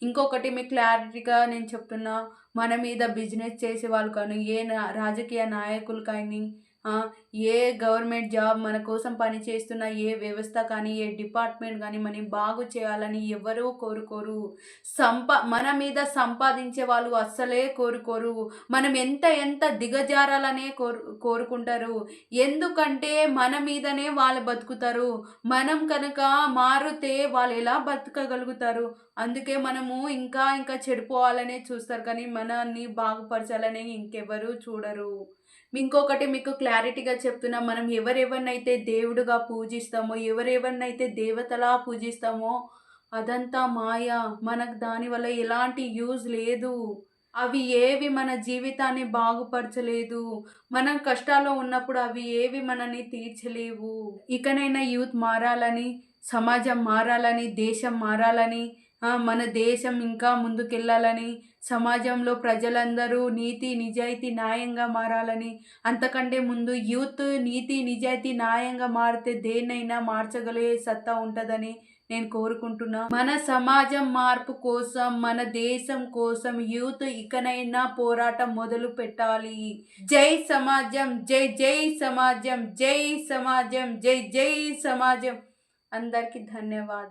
ఇంకొకటి మీకు క్లారిటీగా నేను చెప్తున్నా, మన మీద బిజినెస్ చేసేవాళ్ళు కానీ, రాజకీయ నాయకులు కానీ, ఆహ్, ఏ గవర్నమెంట్ జాబ్ మన కోసం పనిచేస్తున్న ఏ వ్యవస్థ కానీ, ఏ డిపార్ట్‌మెంట్ గానీ మనని బాగు చేయాలని ఎవరూ కోరుకోరు. మన మీద సంపాదించే వాళ్ళు అస్సలే కోరుకోరు. మనం ఎంత దిగజారాలనే కోరుకుంటారు. ఎందుకంటే మన మీదనే వాళ్ళు బతుకుతారు. మనం కనుక మారితే వాళ్ళెలా బతకగలుగుతారు? అందుకే మనము ఇంకా చెడిపోవాలనే చూస్తారు కానీ, మనల్ని బాగుపరచాలని ఇంకెవరు చూడరు. ఇంకొకటి మీకు క్లారిటీగా చెప్తున్నా, మనం ఎవరెవరినైతే దేవుడుగా పూజిస్తామో, ఎవరెవరినైతే దేవతలా పూజిస్తామో, అదంతా మాయ. మనకు దానివల్ల ఎలాంటి యూజ్ లేదు. అవి ఏవి మన జీవితాన్ని బాగుపరచలేదు. మనం కష్టాల్లో ఉన్నప్పుడు అవి ఏవి మనల్ని తీర్చలేవు. ఇకనైనా యూత్ మారాలని, సమాజం మారాలని, దేశం మారాలని, మన దేశం ఇంకా ముందుకెళ్ళాలని, సమాజంలో ప్రజలందరూ నీతి, నిజాయితీ, న్యాయంగా మారాలని, అంతకంటే ముందు యూత్ నీతి, నిజాయితీ, న్యాయంగా మారితే దేన్నైనా మార్చగలిగే సత్తా ఉంటదని నేను కోరుకుంటున్నా. మన సమాజం మార్పు కోసం, మన దేశం కోసం యూత్ ఇకనైనా పోరాటం మొదలు పెట్టాలి. జై సమాజం, జై జై సమాజం, జై సమాజం, జై జై సమాజం. అందరికీ ధన్యవాదాలు.